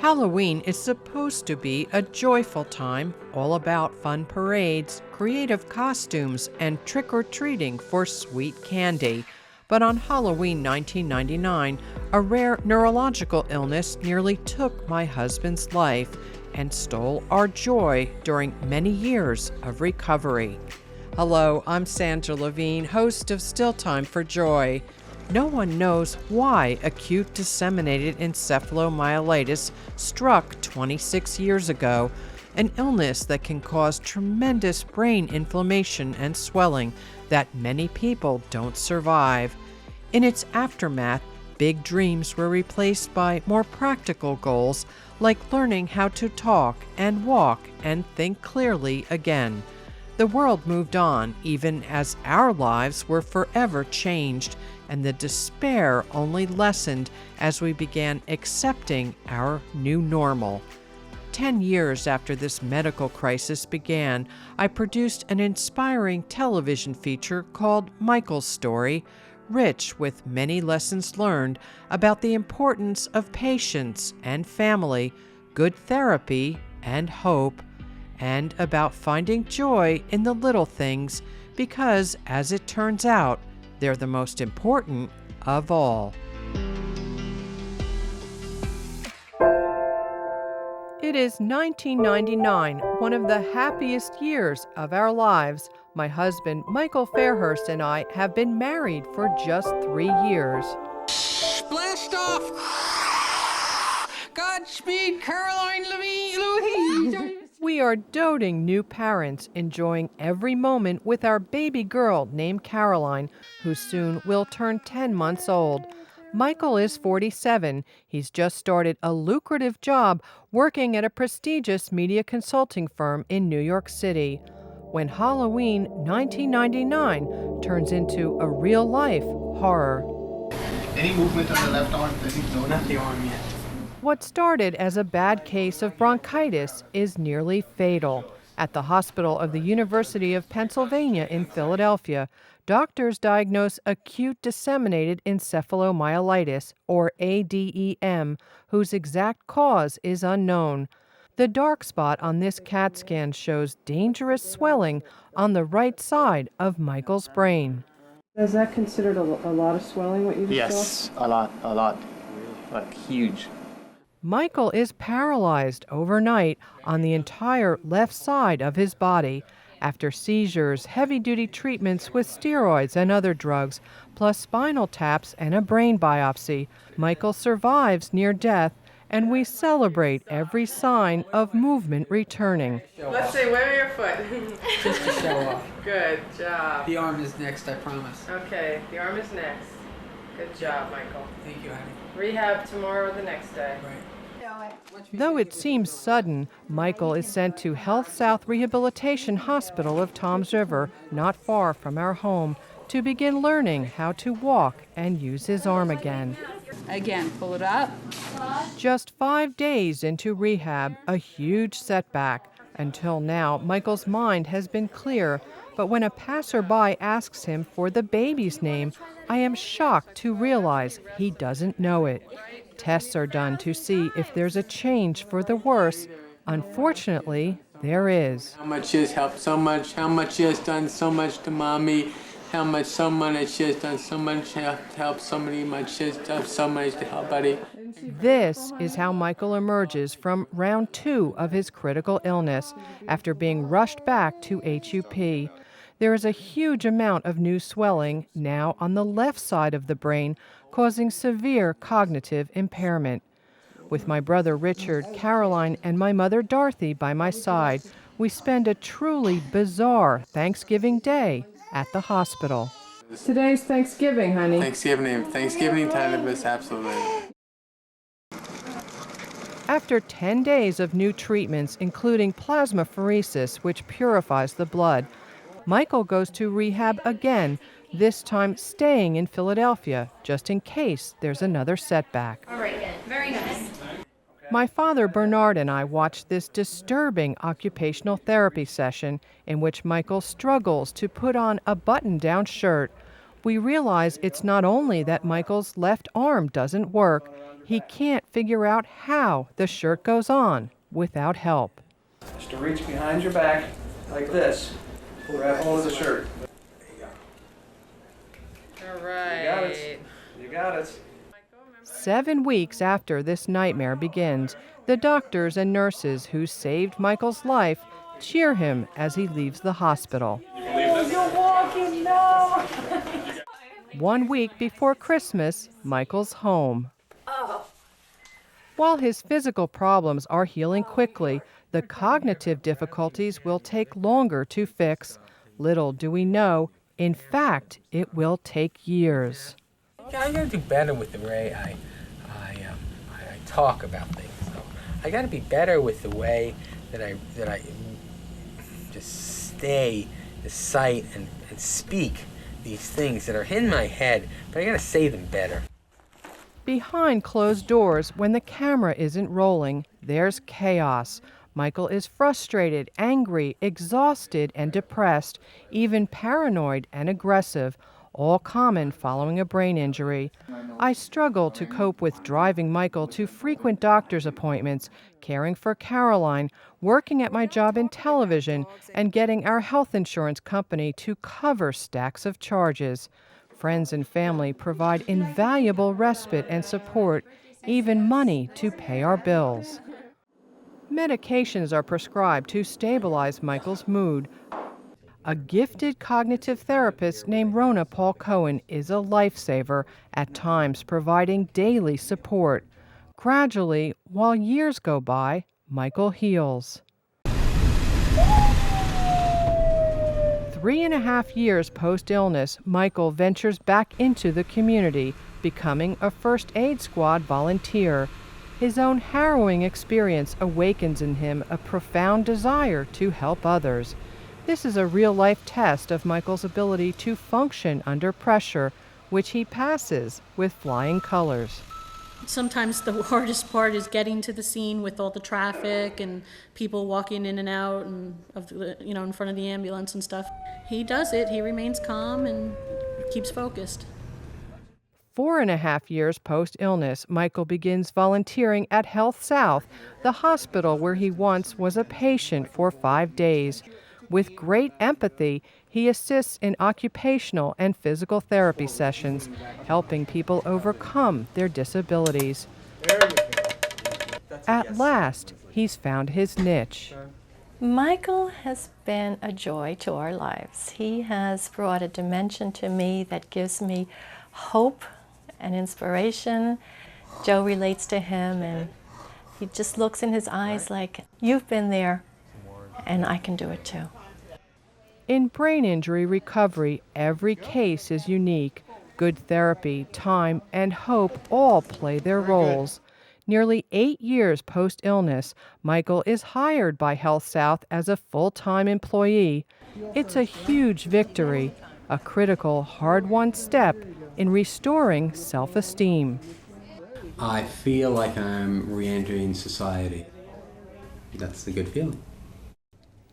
Halloween is supposed to be a joyful time, all about fun parades, creative costumes, and trick-or-treating for sweet candy. But on Halloween 1999, a rare neurological illness nearly took my husband's life and stole our joy during many years of recovery. Hello, I'm Sandra Levine, host of Still Time for Joy. No one knows why acute disseminated encephalomyelitis struck 26 years ago, an illness that can cause tremendous brain inflammation and swelling that many people don't survive. In its aftermath, big dreams were replaced by more practical goals like learning how to talk and walk and think clearly again. The world moved on, even as our lives were forever changed, and the despair only lessened as we began accepting our new normal. 10 years after this medical crisis began, I produced an inspiring television feature called Michael's Story, rich with many lessons learned about the importance of patience and family, good therapy and hope, and about finding joy in the little things because, as it turns out, they're the most important of all. It is 1999, one of the happiest years of our lives. My husband, Michael Fairhurst, and I have been married for just 3 years. Blast off! Godspeed, Caroline Levine. We are doting new parents, enjoying every moment with our baby girl named Caroline, who soon will turn 10 months old. Michael is 47. He's just started a lucrative job working at a prestigious media consulting firm in New York City. When Halloween 1999 turns into a real-life horror. Any movement on the left arm? No, not the arm yet. What started as a bad case of bronchitis is nearly fatal. At the hospital of the University of Pennsylvania in Philadelphia, doctors diagnose acute disseminated encephalomyelitis, or ADEM, whose exact cause is unknown. The dark spot on this CAT scan shows dangerous swelling on the right side of Michael's brain. Is that considered a lot of swelling, what you just saw? Yes, a lot. Like huge. Michael is paralyzed overnight on the entire left side of his body after seizures, heavy-duty treatments with steroids and other drugs, plus spinal taps and a brain biopsy. Michael survives near death, and we celebrate every sign of movement returning. Let's see, where your foot? Just to show off. Good job. The arm is next, I promise. Okay, the arm is next. Good job, Michael. Thank you, honey. Rehab tomorrow or the next day. Right. Though it seems sudden, Michael is sent to Health South Rehabilitation Hospital of Toms River, not far from our home, to begin learning how to walk and use his arm again. Again, pull it up. Just 5 days into rehab, a huge setback. Until now, Michael's mind has been clear, but when a passerby asks him for the baby's name, I am shocked to realize he doesn't know it. Tests are done to see if there's a change for the worse. Unfortunately, there is. How much she has helped so much, how much she has done so much to mommy, how much someone that she has done so much to help somebody, much she has done so much to help buddy. This is how Michael emerges from round 2 of his critical illness after being rushed back to HUP. There is a huge amount of new swelling now on the left side of the brain, causing severe cognitive impairment. With my brother Richard, Caroline, and my mother Dorothy by my side, we spend a truly bizarre Thanksgiving Day at the hospital. Today's Thanksgiving, honey. Thanksgiving time is absolutely. After 10 days of new treatments, including plasmapheresis, which purifies the blood, Michael goes to rehab again, this time staying in Philadelphia, just in case there's another setback. All right, very nice. My father, Bernard, and I watched this disturbing occupational therapy session in which Michael struggles to put on a button-down shirt. We realize it's not only that Michael's left arm doesn't work, he can't figure out how the shirt goes on without help. Just to reach behind your back like this. Grab hold of the shirt. All right. You got it. You got it. 7 weeks after this nightmare begins, the doctors and nurses who saved Michael's life cheer him as he leaves the hospital. You're walking now. 1 week before Christmas, Michael's home. While his physical problems are healing quickly, the cognitive difficulties will take longer to fix. Little do we know, in fact, it will take years. I gotta do better with the way I talk about things. So I gotta be better with the way that I just stay, cite and speak these things that are in my head, but I gotta say them better. Behind closed doors, when the camera isn't rolling, there's chaos. Michael is frustrated, angry, exhausted, and depressed, even paranoid and aggressive, all common following a brain injury. I struggle to cope with driving Michael to frequent doctor's appointments, caring for Caroline, working at my job in television, and getting our health insurance company to cover stacks of charges. Friends and family provide invaluable respite and support, even money to pay our bills. Medications are prescribed to stabilize Michael's mood. A gifted cognitive therapist named Rona Paul Cohen is a lifesaver, at times providing daily support. Gradually, while years go by, Michael heals. 3.5 years post-illness, Michael ventures back into the community, becoming a first aid squad volunteer. His own harrowing experience awakens in him a profound desire to help others. This is a real-life test of Michael's ability to function under pressure, which he passes with flying colors. Sometimes the hardest part is getting to the scene with all the traffic and people walking in and out and in front of the ambulance and stuff. He does it. He remains calm and keeps focused. 4.5 years post-illness, Michael begins volunteering at Health South, the hospital where he once was a patient for 5 days. With great empathy, he assists in occupational and physical therapy sessions, helping people overcome their disabilities. At last, he's found his niche. Michael has been a joy to our lives. He has brought a dimension to me that gives me hope and inspiration. Joe relates to him, and he just looks in his eyes like, you've been there, and I can do it too. In brain injury recovery, every case is unique. Good therapy, time, and hope all play their roles. Nearly 8 years post-illness, Michael is hired by Health South as a full-time employee. It's a huge victory, a critical, hard-won step in restoring self-esteem. I feel like I'm re-entering society. That's a good feeling.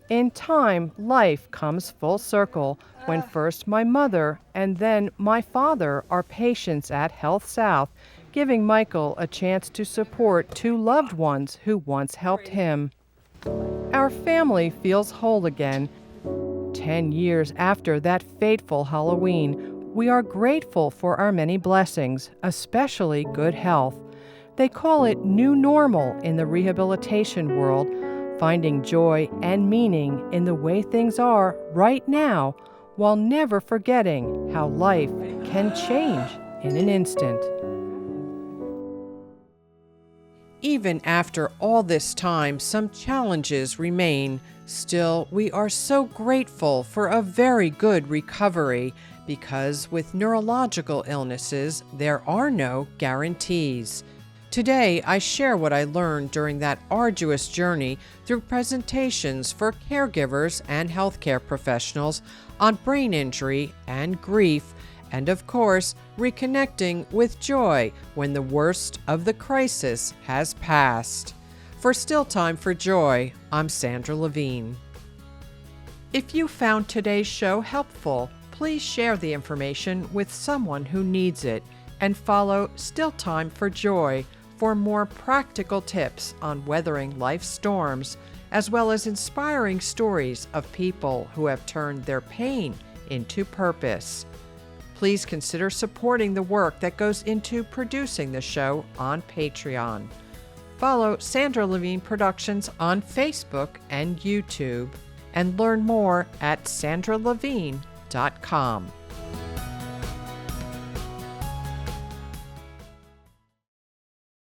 In time, life comes full circle when first my mother and then my father are patients at Health South, giving Michael a chance to support 2 loved ones who once helped him. Our family feels whole again. 10 years after that fateful Halloween, we are grateful for our many blessings, especially good health. They call it new normal in the rehabilitation world, finding joy and meaning in the way things are right now, while never forgetting how life can change in an instant. Even after all this time, some challenges remain. Still, we are so grateful for a very good recovery, because with neurological illnesses, there are no guarantees. Today, I share what I learned during that arduous journey through presentations for caregivers and healthcare professionals on brain injury and grief, and of course, reconnecting with joy when the worst of the crisis has passed. For Still Time for Joy, I'm Sandra Levine. If you found today's show helpful, Please share the information with someone who needs it and follow Still Time for Joy for more practical tips on weathering life's storms, as well as inspiring stories of people who have turned their pain into purpose. Please consider supporting the work that goes into producing the show on Patreon. Follow Sandra Levine Productions on Facebook and YouTube, and learn more at sandralevine.com.